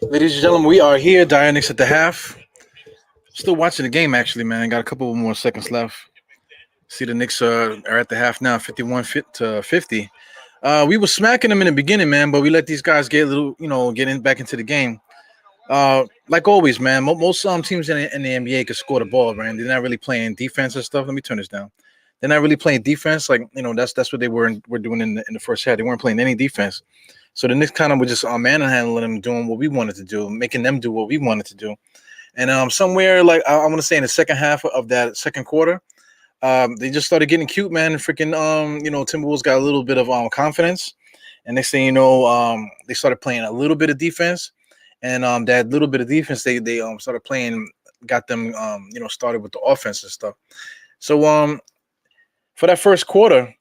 Ladies and gentlemen, we are here. DiehardKnicks at the half. Still watching the game, actually, man. Got a couple more seconds left. See, the Knicks are at the half now, 51 to 50. We were smacking them in the beginning, man, but we let these guys get a little, get back into the game. Like always, man. Most teams in the NBA can score the ball, man. They're not really playing defense and stuff. Let me turn this down. They're not really playing defense, like that's what they were doing in the first half. They weren't playing any defense. So the Knicks kind of were just manhandling them, doing what we wanted to do, making them do what we wanted to do. And somewhere like I want to say in the second half of that second quarter, they just started getting cute, man. And freaking Timberwolves got a little bit of confidence, and next thing you know, they started playing a little bit of defense, and that little bit of defense they started playing, got them started with the offense and stuff. So for that first quarter.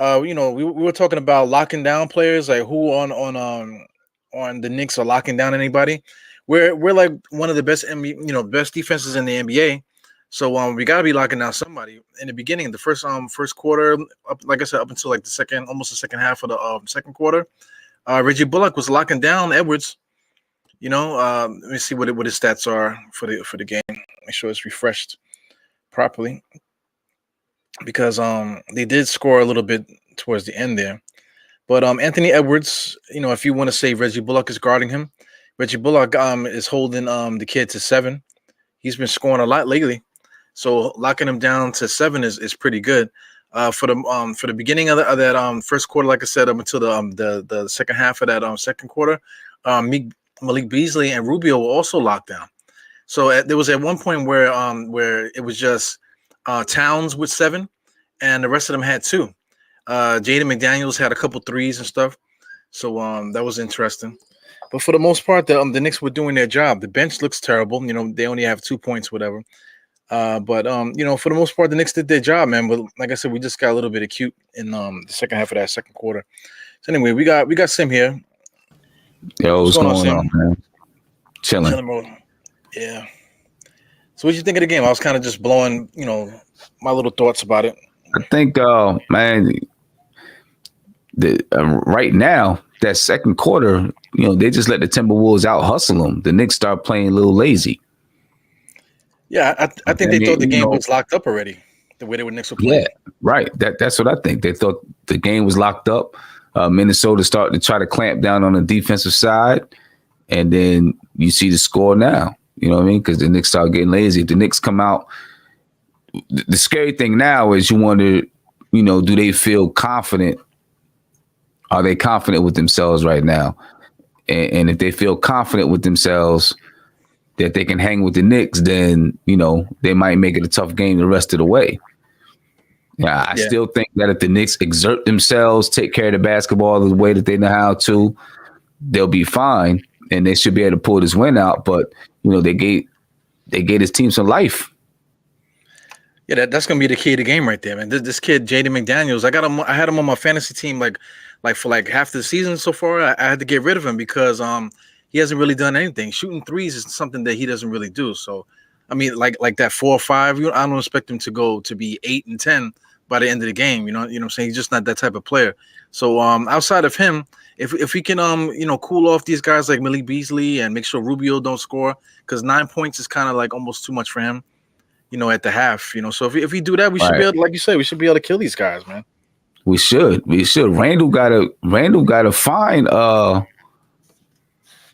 We were talking about locking down players, like who on the Knicks are locking down anybody. We're like one of the best best defenses in the NBA. So we gotta be locking down somebody. In the beginning, the first quarter, like I said, up until like almost the second half of the second quarter, Reggie Bullock was locking down Edwards. Let me see what his stats are for the game. Make sure it's refreshed properly, because they did score a little bit towards the end there. But Anthony Edwards, if you want to say Reggie Bullock is guarding him, Reggie Bullock is holding the kid to 7. He's been scoring a lot lately, so locking him down to 7 is pretty good. For the beginning of that first quarter, like I said, up until the second half of that second quarter, Malik Beasley and Rubio were also locked down. So there was at one point where it was just Towns with 7, and the rest of them had 2. Jaden McDaniels had a couple threes and stuff, so that was interesting. But for the most part, the Knicks were doing their job. The bench looks terrible. They only have 2 points, whatever. But for the most part, the Knicks did their job, man. But like I said, we just got a little bit acute in the second half of that second quarter. So anyway, we got Sim here. Yo, what's going on, man? Chilling. Yeah. So what did you think of the game? I was kind of just blowing, my little thoughts about it. I think, man, right now, that second quarter, they just let the Timberwolves out hustle them. The Knicks start playing a little lazy. Yeah, I think they thought the game was locked up already, the way the Knicks were playing. Yeah, right. That's what I think. They thought the game was locked up. Minnesota started to try to clamp down on the defensive side, and then you see the score now. You know what I mean? Because the Knicks start getting lazy. If the Knicks come out, the scary thing now is you wonder, do they feel confident? Are they confident with themselves right now? And if they feel confident with themselves that they can hang with the Knicks, then, they might make it a tough game the rest of the way. Yeah, I still think that if the Knicks exert themselves, take care of the basketball the way that they know how to, they'll be fine, and they should be able to pull this win out. But they gave this team some life. Yeah, that's gonna be the key to the game right there, man. This kid, Jaden McDaniels, I had him on my fantasy team like for like half the season so far. I had to get rid of him because he hasn't really done anything. Shooting threes is something that he doesn't really do. So, I mean, like that 4 or 5, I don't expect him to be 8 and 10 by the end of the game. You know what I'm saying? He's just not that type of player. So outside of him, if we can cool off these guys like Malik Beasley and make sure Rubio don't score, because 9 points is kind of like almost too much for him, at the half. So if we do that, we should be able, like you said, we should be able to kill these guys, man. We should. Randall gotta find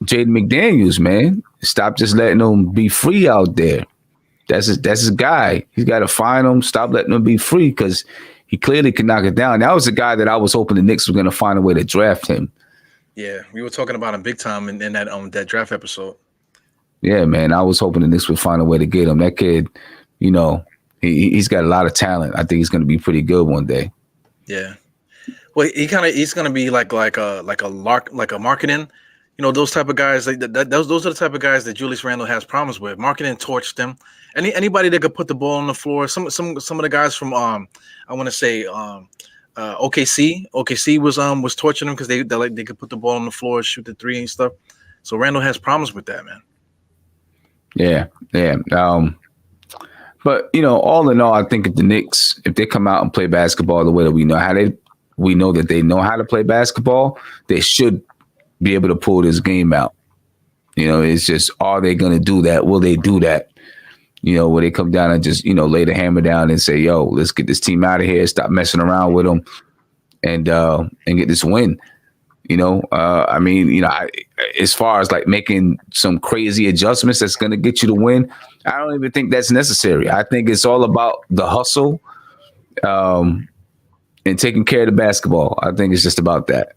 Jaden McDaniels, man. Stop just letting him be free out there. That's his guy. He's got to find him. Stop letting him be free, because he clearly can knock it down. That was the guy that I was hoping the Knicks were going to find a way to draft him. Yeah, we were talking about him big time in that draft episode. Yeah, man. I was hoping the Knicks would find a way to get him. That kid, he's got a lot of talent. I think he's going to be pretty good one day. Yeah. Well, he's going to be like a marketing. Those type of guys, those are the type of guys that Julius Randle has problems with. Marketing torched them. Anybody that could put the ball on the floor. Some of the guys from I want to say OKC. OKC was torching them because they could put the ball on the floor, shoot the 3 and stuff. So Randle has problems with that, man. Yeah. But all in all, I think if the Knicks, if they come out and play basketball the way that we know that they know how to play basketball, they should be able to pull this game out. You know, it's just, are they going to do that? Will they do that? You know, will they come down and just, you know, lay the hammer down and say, yo, let's get this team out of here, stop messing around with them, and get this win. You know, I mean, you know, as far as like making some crazy adjustments that's going to get you to win, I don't even think that's necessary. I think it's all about the hustle and taking care of the basketball. I think it's just about that.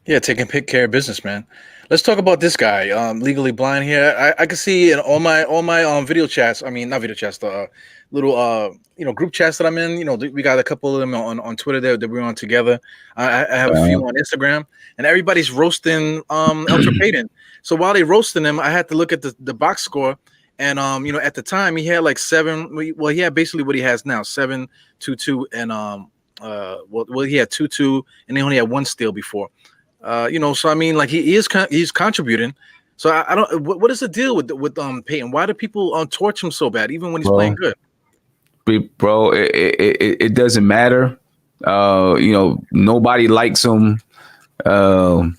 Yeah, taking care of business, man. Let's talk about this guy, Legally Blind here. I can see in all my video chats. I mean, not video chats, the little group chats that I'm in. You know, we got a couple of them on Twitter that we're on together. I have a few on Instagram, and everybody's roasting Elfrid Payton. So while they roasting him, I had to look at the box score, and at the time he had like 7. Well, he had basically what he has now, 7, 2, 2, and he had 2, 2, and he only had 1 steal before. So I mean, like he's contributing. So I don't. What is the deal with Payton? Why do people torch him so bad, even when he's playing good? Bro, it doesn't matter. Nobody likes him. One,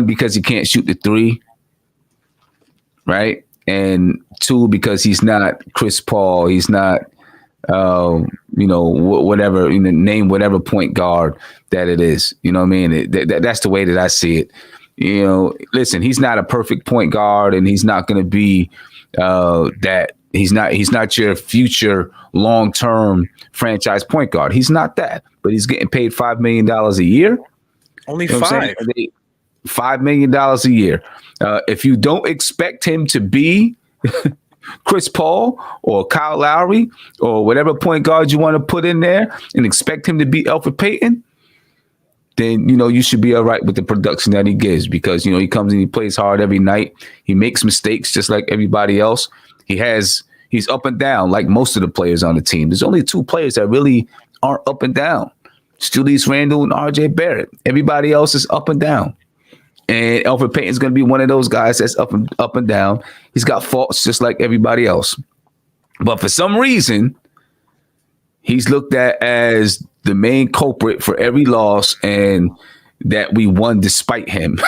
because he can't shoot the 3, right? And 2, because he's not Chris Paul. He's not. Whatever, name whatever point guard that it is. You know what I mean? That's the way that I see it. You know, listen, he's not a perfect point guard, and he's not going to be that. He's not your future long-term franchise point guard. He's not that, but he's getting paid $5 million a year. Only 5. $5 million a year. If you don't expect him to be Chris Paul or Kyle Lowry or whatever point guard you want to put in there and expect him to be Elfrid Payton, then, you should be all right with the production that he gives, because, he comes and he plays hard every night. He makes mistakes just like everybody else. He's up and down like most of the players on the team. There's only 2 players that really aren't up and down. Julius Randle and RJ Barrett. Everybody else is up and down. And Elfrid Payton's going to be one of those guys that's up and down. He's got faults just like everybody else. But for some reason, he's looked at as the main culprit for every loss, and that we won despite him.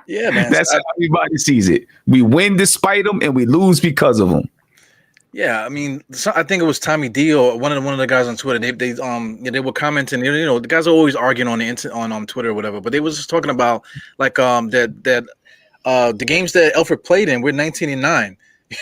Yeah, man. That's how everybody sees it. We win despite him, and we lose because of him. Yeah, I mean, I think it was Tommy D or one of the guys on Twitter. They were commenting. The guys are always arguing on Twitter or whatever. But they was just talking about like the games that Elfrid played in. We're 19-9.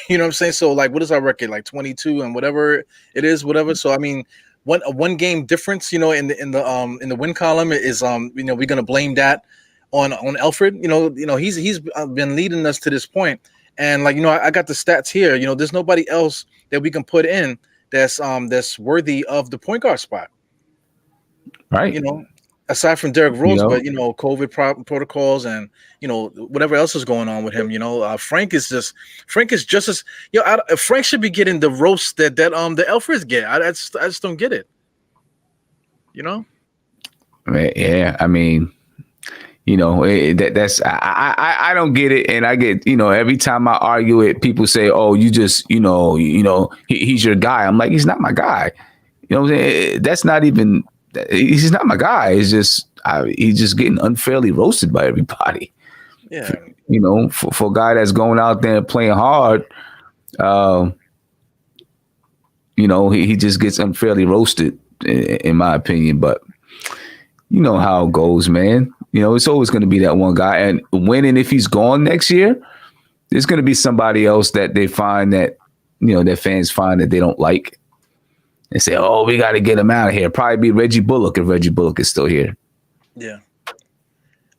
You know what I'm saying? So like, what is our record? Like 22 and whatever it is, whatever. So I mean, one game difference, in the win column is we're gonna blame that on Elfrid. He's been leading us to this point. And like, I got the stats here. There's nobody else that we can put in that's worthy of the point guard spot. Right. Aside from Derrick Rose, but COVID protocols and whatever else is going on with him. Frank is just as Frank should be getting the roast that the Elfrids get. I just don't get it. Yeah, I mean. That's I don't get it, and I get every time I argue it, people say, "Oh, you just he's your guy." I'm like, he's not my guy. That's not even. He's not my guy. It's just he's just getting unfairly roasted by everybody. Yeah, for a guy that's going out there and playing hard, he just gets unfairly roasted, in my opinion. But you know how it goes, man. It's always going to be that one guy. And when and if he's gone next year, there's going to be somebody else that they find that, that fans find that they don't like. And say, oh, we got to get him out of here. Probably be Reggie Bullock if Reggie Bullock is still here. Yeah.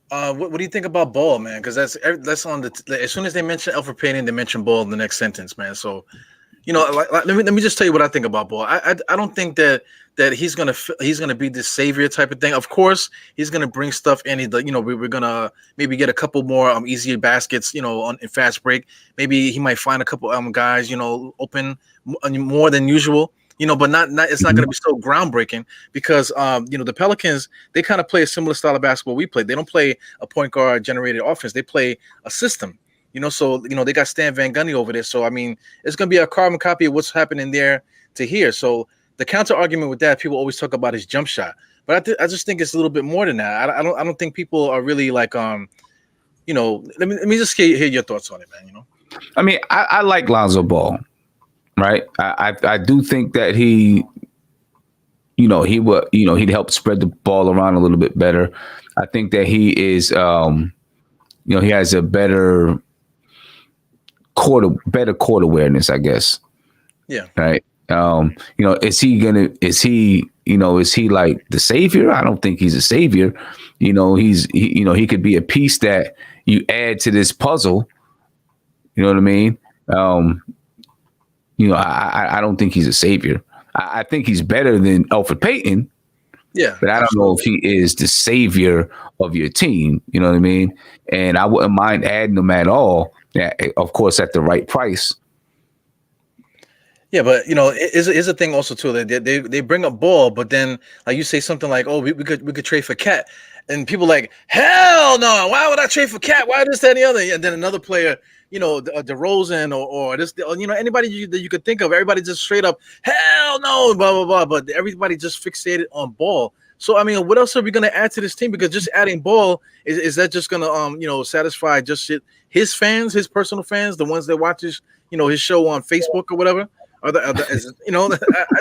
What do you think about Ball, man? Because that's on as soon as they mention Elfrid Payton, they mention Ball in the next sentence, man. So, let me just tell you what I think about Ball. I don't think that he's gonna be this savior type of thing. Of course, he's gonna bring stuff in. We're gonna maybe get a couple more easier baskets, in fast break. Maybe he might find a couple guys, open more than usual. But not it's not gonna be so groundbreaking because the Pelicans, they kind of play a similar style of basketball we play. They don't play a point guard generated offense. They play a system. So they got Stan Van Gundy over there. So I mean, it's gonna be a carbon copy of what's happening there to here. So the counter argument with that, people always talk about his jump shot. But I just think it's a little bit more than that. I don't think people are really like let me just hear your thoughts on it, man. I mean, I like Lonzo Ball, right? I do think that he would, he'd help spread the ball around a little bit better. I think that he is, he has a better court awareness, I guess. Yeah. Right. Is he like the savior? I don't think he's a savior. He could be a piece that you add to this puzzle. You know what I mean? I don't think he's a savior. I think he's better than Elfrid Payton. Yeah. But I don't know if he is the savior of your team. You know what I mean? And I wouldn't mind adding him at all. Yeah, of course, at the right price. Yeah, but is a thing also too that they bring up Ball, but then like you say something like, "Oh, we could trade for Cat," and people like, "Hell no! Why would I trade for Cat? Why this, that, and the other?" And then another player, DeRozan or this, anybody that you could think of, everybody just straight up, "Hell no!" Blah blah blah. But everybody just fixated on Ball. So I mean, what else are we gonna add to this team? Because just adding Ball is that just gonna satisfy just his fans, his personal fans, the ones that watch his show on Facebook or whatever? I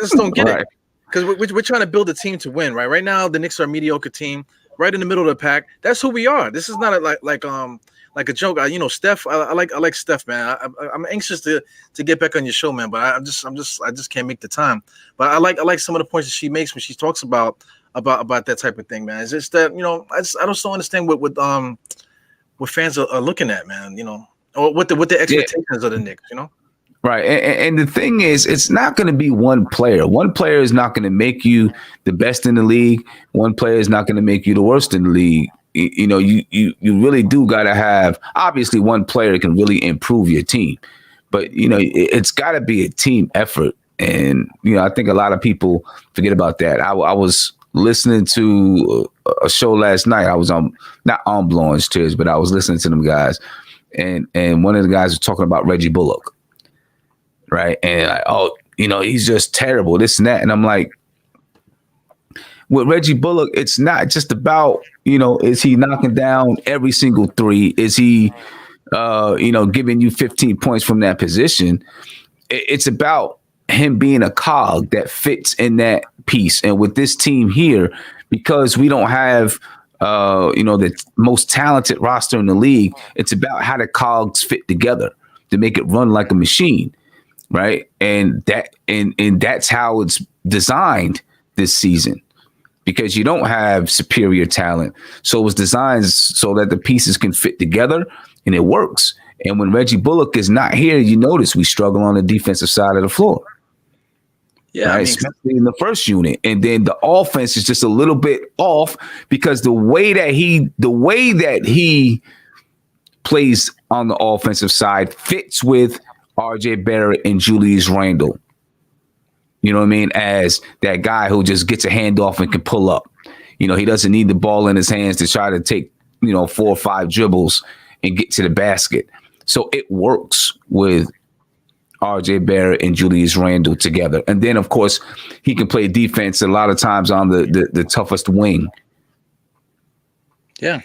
just don't get it, because we're trying to build a team to win, right? Right now, the Knicks are a mediocre team, right in the middle of the pack. That's who we are. This is not like a joke. Steph. I like Steph, man. I'm anxious to get back on your show, man. But I just can't make the time. But I like some of the points that she makes when she talks about that type of thing, man. It's just that I just don't understand what fans are looking at, man. Or what the expectations of the Knicks, Right. And the thing is, it's not going to be one player. One player is not going to make you the best in the league. One player is not going to make you the worst in the league. You really do got to have, obviously one player can really improve your team, but it's got to be a team effort. And, I think a lot of people forget about that. I was listening to a show last night. I was not on Blowing Tears, but I was listening to them guys. And one of the guys was talking about Reggie Bullock. Right. And he's just terrible, this and that. And I'm like, with Reggie Bullock, it's not just about, is he knocking down every single three? Is he, giving you 15 points from that position? It's about him being a cog that fits in that piece. And with this team here, because we don't have, the most talented roster in the league, it's about how the cogs fit together to make it run like a machine. Right. And that's how it's designed this season, because you don't have superior talent. So it was designed so that the pieces can fit together, and it works. And when Reggie Bullock is not here, you notice we struggle on the defensive side of the floor. Yeah. Right? Especially in the first unit. And then the offense is just a little bit off, because the way that he plays on the offensive side fits with RJ Barrett and Julius Randle. You know what I mean? As that guy who just gets a handoff and can pull up. He doesn't need the ball in his hands to try to take, 4 or 5 dribbles and get to the basket. So it works with RJ Barrett and Julius Randle together. And then, of course, he can play defense a lot of times on the toughest wing. Yeah.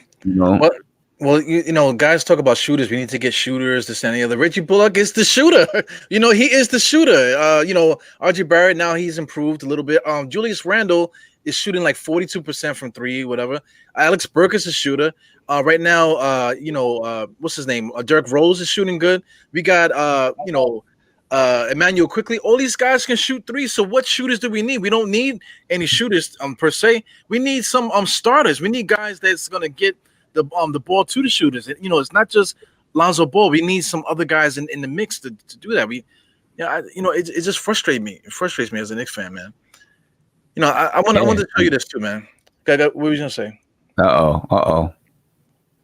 Well, guys talk about shooters. We need to get shooters, this and the other. Reggie Bullock is the shooter. He is the shooter. RJ Barrett, now he's improved a little bit. Julius Randle is shooting like 42% from 3, whatever. Alex Burke is a shooter. Right now, what's his name? Derrick Rose is shooting good. We got, Emmanuel Quickly. All these guys can shoot 3. So what shooters do we need? We don't need any shooters per se. We need some starters. We need guys that's going to get the ball to the shooters. It's not just Lonzo Ball. We need some other guys in the mix to do that. It just frustrates me. It frustrates me as a Knicks fan, man. I want to tell you this too, man. What were you gonna say? Uh-oh.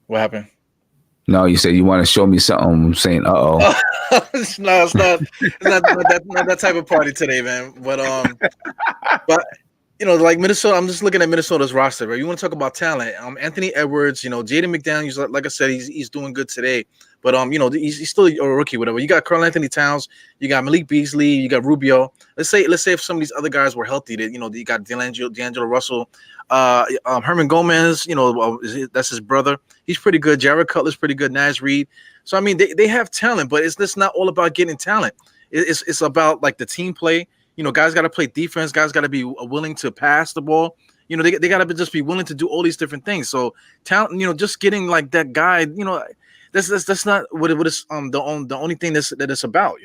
What happened? No, you said you want to show me something. I'm saying, No, it's not that type of party today, man. But like Minnesota, I'm just looking at Minnesota's roster, right? You want to talk about talent. Anthony Edwards, Jaden McDaniels, like I said, he's doing good today. But he's still a rookie, whatever. You got Karl Anthony Towns, you got Malik Beasley, you got Rubio. Let's say if some of these other guys were healthy, that you got D'Angelo Russell, Herman Gomez. That's his brother. He's pretty good. Jared Cutler's pretty good. Naz Reid. So I mean, they have talent, but it's just not all about getting talent. It's about like the team play. Guys got to play defense. Guys got to be willing to pass the ball. They got to just be willing to do all these different things. So talent, just getting like that guy, that's not what it's the only thing that it's about.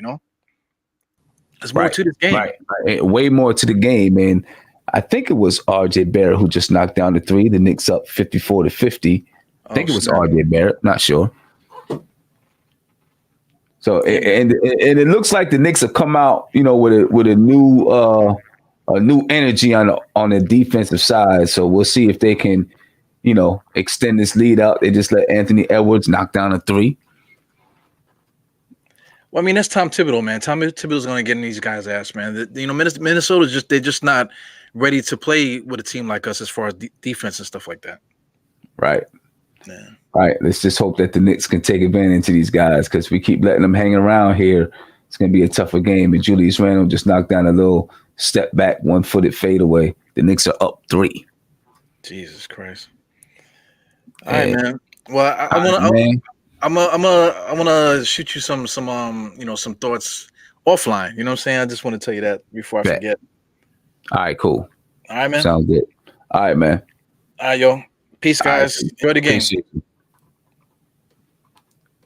There's more to this game. Right. Way more to the game. And I think it was RJ Barrett who just knocked down the three. The Knicks up 54-50. I think it was RJ Barrett. Not sure. So and it looks like the Knicks have come out, with a new energy on the defensive side. So we'll see if they can, extend this lead out. They just let Anthony Edwards knock down a three. Well, I mean, that's Tom Thibodeau, man. Tom Thibodeau's going to get in these guys' ass, man. Minnesota's they're just not ready to play with a team like us as far as defense and stuff like that. Right. Yeah. All right, let's just hope that the Knicks can take advantage of these guys, because we keep letting them hang around here. It's going to be a tougher game. And Julius Randle just knocked down a little step back, one-footed fadeaway. The Knicks are up 3. Jesus Christ. All right, man. Well, I'm gonna shoot you some thoughts offline. You know what I'm saying? I just want to tell you that before I forget. All right, cool. All right, man. Sounds good. All right, man. All right, yo. Peace, guys. Enjoy the game. Appreciate you.